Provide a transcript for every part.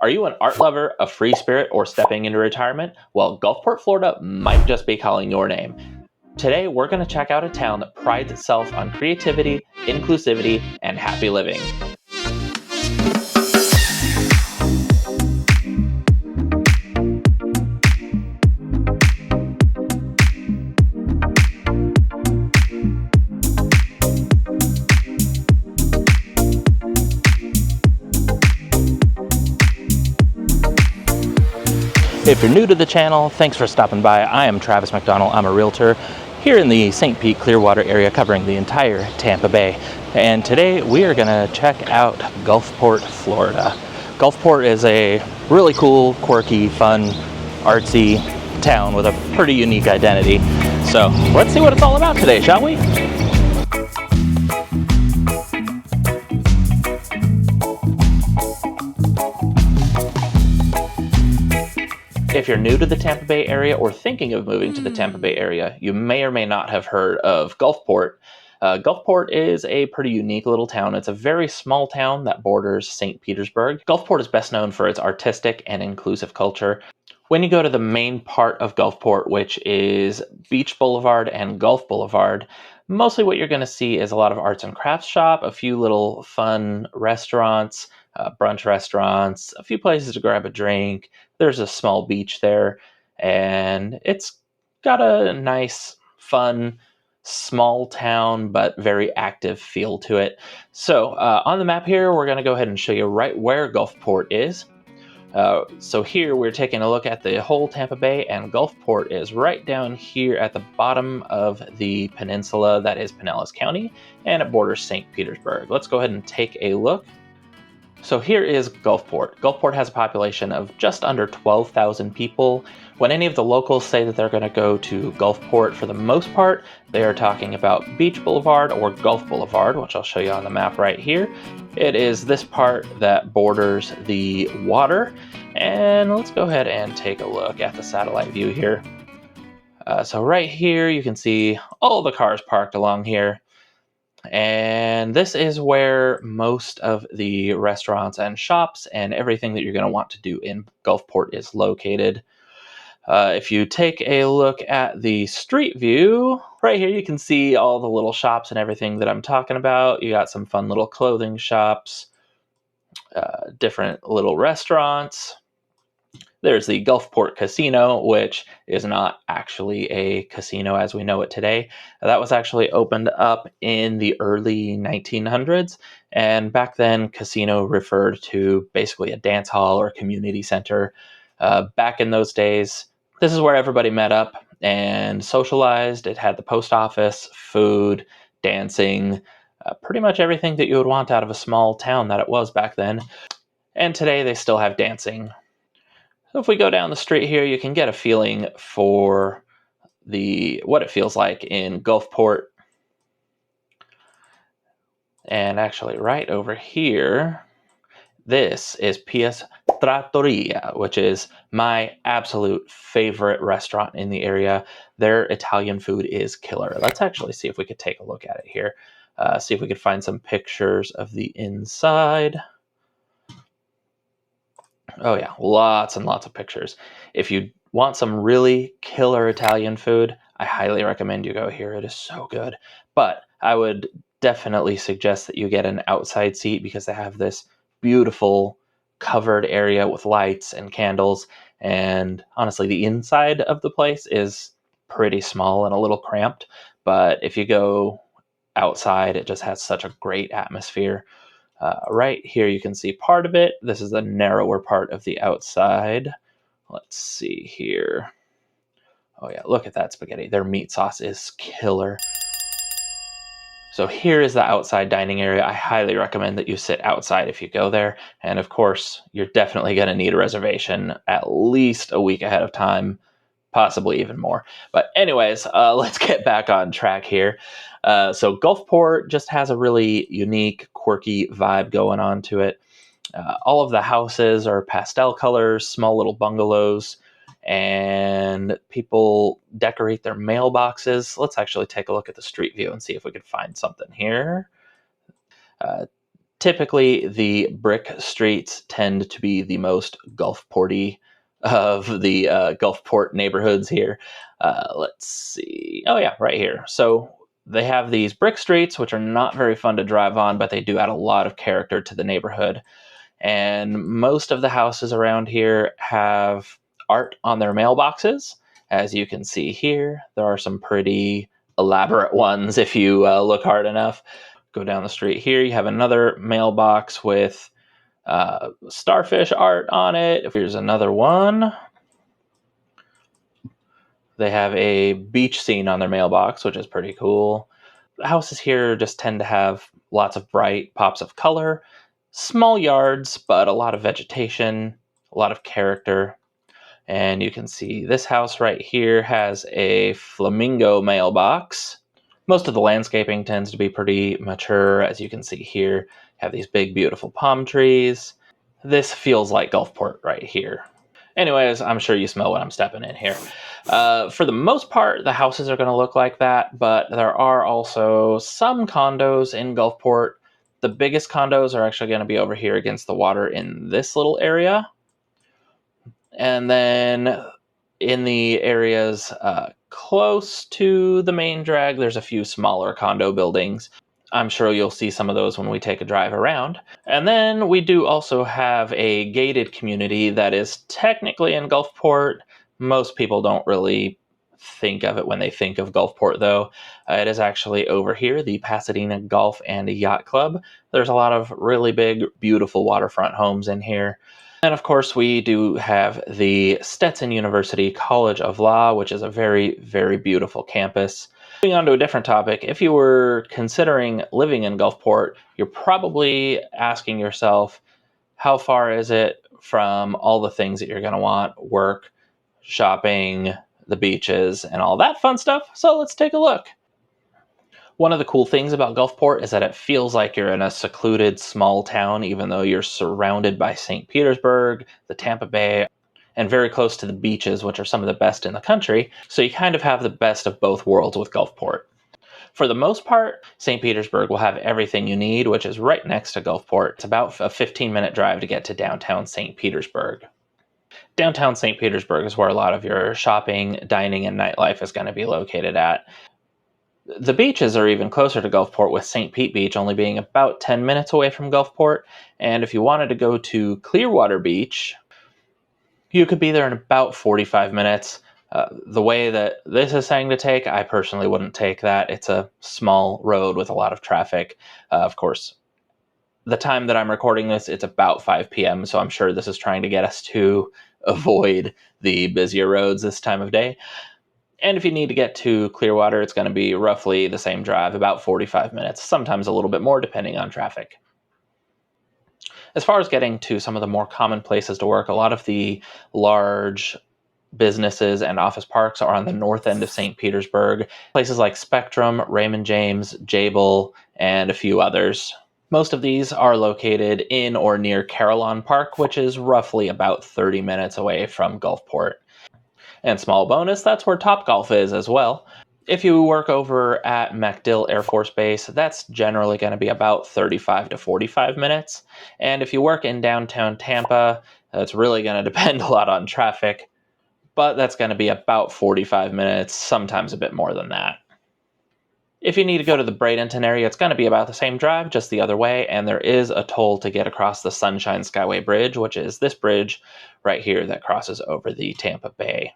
Are you an art lover, a free spirit, or stepping into retirement? Well, Gulfport, Florida might just be calling your name. Today, we're going to check out a town that prides itself on creativity, inclusivity, and happy living. If you're new to the channel, thanks for stopping by. I am Travis McDonald. I'm a realtor here in the St. Pete Clearwater area covering the entire Tampa Bay. And today we are going to check out Gulfport, Florida. Gulfport is a really cool, quirky, fun, artsy town with a pretty unique identity. So let's see what it's all about today, shall we? If you're new to the Tampa Bay area or thinking of moving to the Tampa Bay area, you may or may not have heard of Gulfport. Gulfport is a pretty unique little town. It's a very small town that borders St. Petersburg. Gulfport is best known for its artistic and inclusive culture. When you go to the main part of Gulfport, which is Beach Boulevard and Gulf Boulevard, mostly what you're going to see is a lot of arts and crafts shop, a few little fun restaurants, brunch restaurants, a few places to grab a drink. There's a small beach there, and it's got a nice, fun, small town, but very active feel to it. So on the map here, we're going to go ahead and show you right where Gulfport is. So here we're taking a look at the whole Tampa Bay, and Gulfport is right down here at the bottom of the peninsula that is Pinellas County, and it borders St. Petersburg. Let's go ahead and take a look. So here is Gulfport. Gulfport has a population of just under 12,000 people. When any of the locals say that they're going to go to Gulfport, for the most part, they are talking about Beach Boulevard or Gulf Boulevard, which I'll show you on the map right here. It is this part that borders the water. And let's go ahead and take a look at the satellite view here. So right here, you can see all the cars parked along here. And this is where most of the restaurants and shops and everything that you're going to want to do in Gulfport is located. If you take a look at the street view, right here you can see all the little shops and everything that I'm talking about. You got some fun little clothing shops, different little restaurants. There's the Gulfport Casino, which is not actually a casino as we know it today. That was actually opened up in the early 1900s. And back then, casino referred to basically a dance hall or community center. Back in those days, this is where everybody met up and socialized. It had the post office, food, dancing, pretty much everything that you would want out of a small town that it was back then. And today, they still have dancing. So if we go down the street here, you can get a feeling for what it feels like in Gulfport. And actually right over here, this is Pia's Trattoria, which is my absolute favorite restaurant in the area. Their Italian food is killer. Let's actually see if we could take a look at it here. See if we could find some pictures of the inside. Oh yeah, lots and lots of pictures. If you want some really killer Italian food, I highly recommend you go here. It is so good. But I would definitely suggest that you get an outside seat because they have this beautiful covered area with lights and candles. And honestly, the inside of the place is pretty small and a little cramped. But if you go outside, it just has such a great atmosphere. Right here you can see part of it. This is the narrower part of the outside. Let's see here. Oh yeah, look at that spaghetti. Their meat sauce is killer. So here is the outside dining area. I highly recommend that you sit outside if you go there. And of course, you're definitely going to need a reservation at least a week ahead of time, possibly even more. But anyways, let's get back on track here. So Gulfport just has a really unique, quirky vibe going on to it. All of the houses are pastel colors, small little bungalows, and people decorate their mailboxes. Let's actually take a look at the street view and see if we can find something here. Typically, the brick streets tend to be the most Gulfporty of the Gulfport neighborhoods here. Let's see. Oh, yeah, right here. So they have these brick streets, which are not very fun to drive on, but they do add a lot of character to the neighborhood. And most of the houses around here have art on their mailboxes. As you can see here, there are some pretty elaborate ones if you look hard enough. Go down the street here, you have another mailbox with starfish art on it. Here's another one. They have a beach scene on their mailbox, which is pretty cool. The houses here just tend to have lots of bright pops of color, small yards, but a lot of vegetation, a lot of character. And you can see this house right here has a flamingo mailbox. Most of the landscaping tends to be pretty mature, as you can see here. Have these big, beautiful palm trees. This feels like Gulfport right here. Anyways, I'm sure you smell what I'm stepping in here. For the most part, the houses are going to look like that, but there are also some condos in Gulfport. The biggest condos are actually going to be over here against the water in this little area. And then in the areas close to the main drag, there's a few smaller condo buildings. I'm sure you'll see some of those when we take a drive around. And then we do also have a gated community that is technically in Gulfport. Most people don't really think of it when they think of Gulfport, though. It is actually over here, the Pasadena Golf and Yacht Club. There's a lot of really big, beautiful waterfront homes in here. And of course, we do have the Stetson University College of Law, which is a very, very beautiful campus. Moving on to a different topic, if you were considering living in Gulfport, you're probably asking yourself, how far is it from all the things that you're going to want, work, shopping, the beaches, and all that fun stuff? So let's take a look. One of the cool things about Gulfport is that it feels like you're in a secluded small town, even though you're surrounded by St. Petersburg, the Tampa Bay, and very close to the beaches, which are some of the best in the country. So you kind of have the best of both worlds with Gulfport. For the most part, St. Petersburg will have everything you need, which is right next to Gulfport. It's about a 15-minute drive to get to downtown St. Petersburg. Downtown St. Petersburg is where a lot of your shopping, dining, and nightlife is going to be located at. The beaches are even closer to Gulfport, with St. Pete Beach only being about 10 minutes away from Gulfport. And if you wanted to go to Clearwater Beach, you could be there in about 45 minutes. The way that this is saying to take, I personally wouldn't take that. It's a small road with a lot of traffic. Of course, the time that I'm recording this, it's about 5 p.m., so I'm sure this is trying to get us to avoid the busier roads this time of day. And if you need to get to Clearwater, it's going to be roughly the same drive, about 45 minutes, sometimes a little bit more depending on traffic. As far as getting to some of the more common places to work, a lot of the large businesses and office parks are on the north end of St. Petersburg. Places like Spectrum, Raymond James, Jabil, and a few others. Most of these are located in or near Carillon Park, which is roughly about 30 minutes away from Gulfport. And small bonus, that's where Topgolf is as well. If you work over at MacDill Air Force Base, that's generally going to be about 35 to 45 minutes. And if you work in downtown Tampa, it's really going to depend a lot on traffic, but that's going to be about 45 minutes, sometimes a bit more than that. If you need to go to the Bradenton area, it's going to be about the same drive, just the other way, and there is a toll to get across the Sunshine Skyway Bridge, which is this bridge right here that crosses over the Tampa Bay.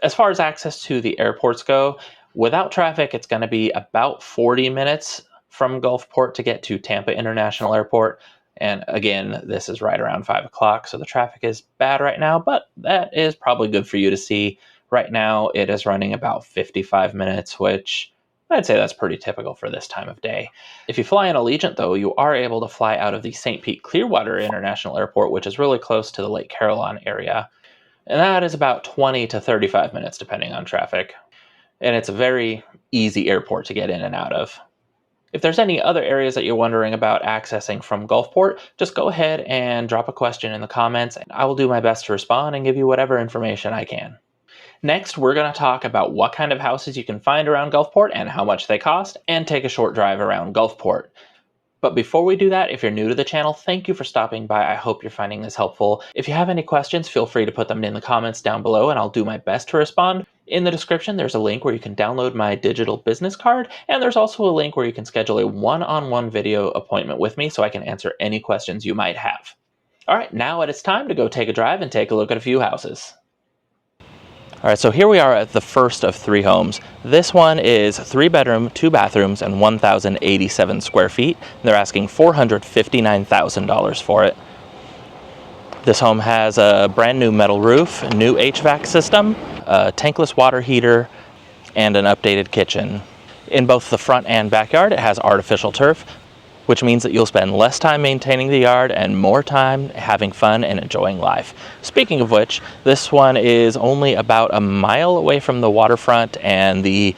As far as access to the airports go, without traffic, it's going to be about 40 minutes from Gulfport to get to Tampa International Airport. And again, this is right around 5 o'clock, so the traffic is bad right now, but that is probably good for you to see. Right now, it is running about 55 minutes, which I'd say that's pretty typical for this time of day. If you fly in Allegiant, though, you are able to fly out of the St. Pete Clearwater International Airport, which is really close to the Lake Carillon area. And that is about 20 to 35 minutes, depending on traffic. And it's a very easy airport to get in and out of. If there's any other areas that you're wondering about accessing from Gulfport, just go ahead and drop a question in the comments, and I will do my best to respond and give you whatever information I can. Next, we're going to talk about what kind of houses you can find around Gulfport and how much they cost, and take a short drive around Gulfport. But before we do that, if you're new to the channel, thank you for stopping by. I hope you're finding this helpful. If you have any questions, feel free to put them in the comments down below and I'll do my best to respond. In the description, there's a link where you can download my digital business card, and there's also a link where you can schedule a one-on-one video appointment with me so I can answer any questions you might have. All right, now it is time to go take a drive and take a look at a few houses. All right, so here we are at the first of 3 homes. This one is 3-bedroom, 2 bathrooms, and 1,087 square feet. They're asking $459,000 for it. This home has a brand new metal roof, a new HVAC system, a tankless water heater, and an updated kitchen. In both the front and backyard, it has artificial turf, which means that you'll spend less time maintaining the yard and more time having fun and enjoying life. Speaking of which, this one is only about a mile away from the waterfront and the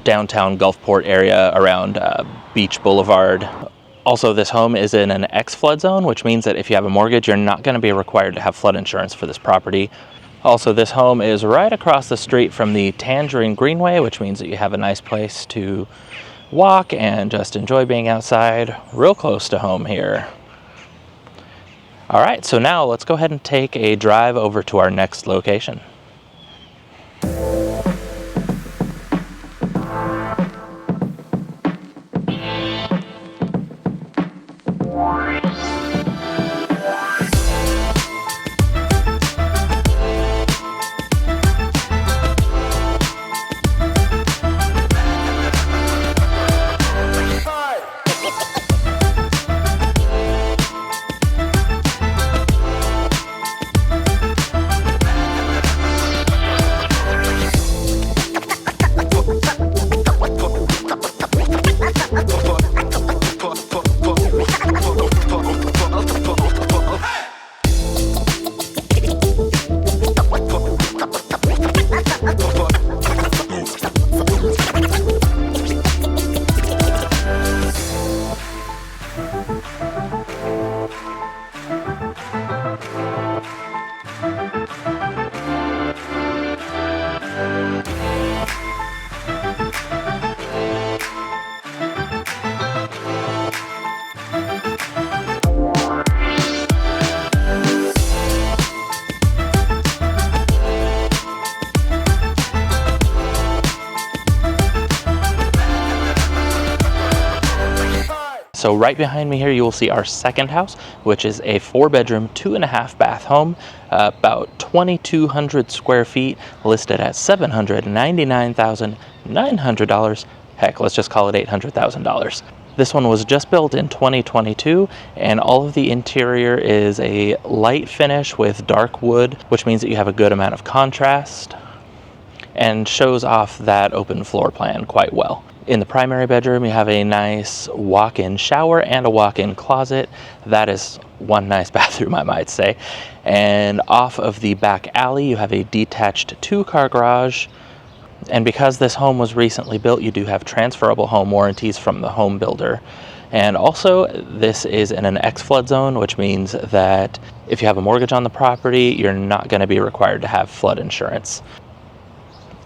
downtown Gulfport area around Beach Boulevard. Also, this home is in an X-flood zone, which means that if you have a mortgage, you're not going to be required to have flood insurance for this property. Also, this home is right across the street from the Tangerine Greenway, which means that you have a nice place to walk and just enjoy being outside, real close to home here. All right, so now let's go ahead and take a drive over to our next location. So right behind me here, you will see our second house, which is a 4-bedroom, 2.5 bath home, about 2,200 square feet, listed at $799,900. Heck, let's just call it $800,000. This one was just built in 2022, and all of the interior is a light finish with dark wood, which means that you have a good amount of contrast and shows off that open floor plan quite well. In the primary bedroom, you have a nice walk-in shower and a walk-in closet. That is one nice bathroom, I might say. And off of the back alley, you have a detached 2-car garage. And because this home was recently built, you do have transferable home warranties from the home builder. And also, this is in an X-flood zone, which means that if you have a mortgage on the property, you're not going to be required to have flood insurance.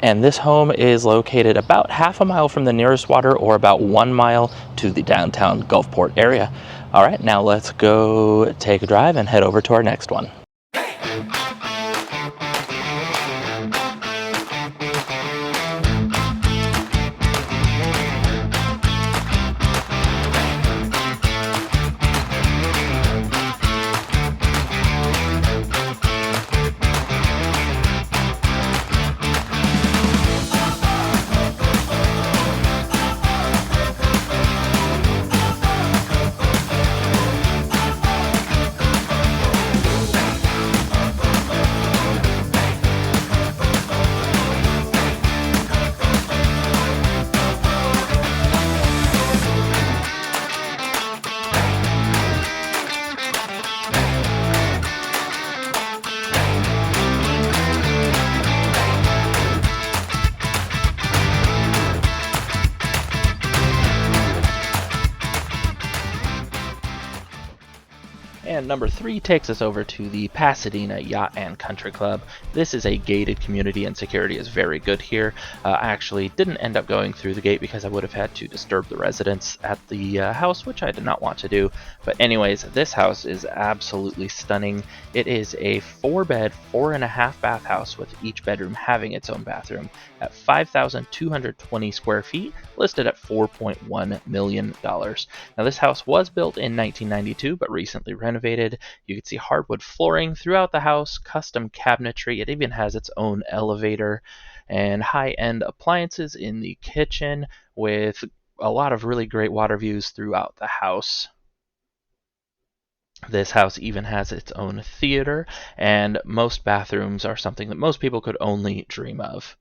And this home is located about half a mile from the nearest water, or about 1 mile to the downtown Gulfport area. All right, now let's go take a drive and head over to our next one. And number 3 takes us over to the Pasadena Yacht and Country Club. This is a gated community and security is very good here. I actually didn't end up going through the gate because I would have had to disturb the residents at the house, which I did not want to do. But anyways, this house is absolutely stunning. It is a 4-bed, 4.5-bath house with each bedroom having its own bathroom at 5,220 square feet, listed at $4.1 million. Now this house was built in 1992 but recently renovated. You can see hardwood flooring throughout the house, custom cabinetry. It even has its own elevator and high-end appliances in the kitchen with a lot of really great water views throughout the house. This house even has its own theater, and most bathrooms are something that most people could only dream of.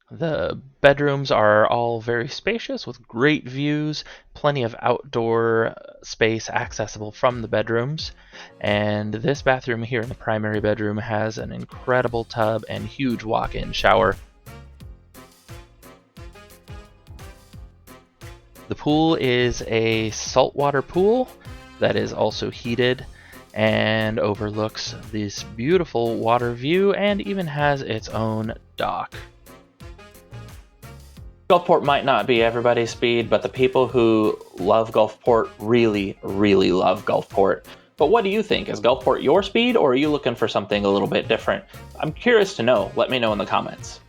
The bedrooms are all very spacious with great views, plenty of outdoor space accessible from the bedrooms, and this bathroom here in the primary bedroom has an incredible tub and huge walk-in shower. The pool is a saltwater pool that is also heated and overlooks this beautiful water view and even has its own dock. Gulfport might not be everybody's speed, but the people who love Gulfport really, really love Gulfport. But what do you think? Is Gulfport your speed, or are you looking for something a little bit different? I'm curious to know. Let me know in the comments.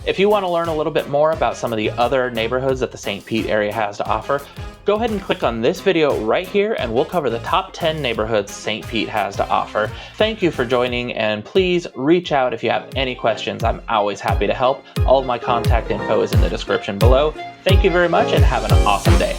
If you want to learn a little bit more about some of the other neighborhoods that the St. Pete area has to offer, go ahead and click on this video right here and we'll cover the top 10 neighborhoods St. Pete has to offer. Thank you for joining, and please reach out if you have any questions. I'm always happy to help. All of my contact info is in the description below. Thank you very much and have an awesome day.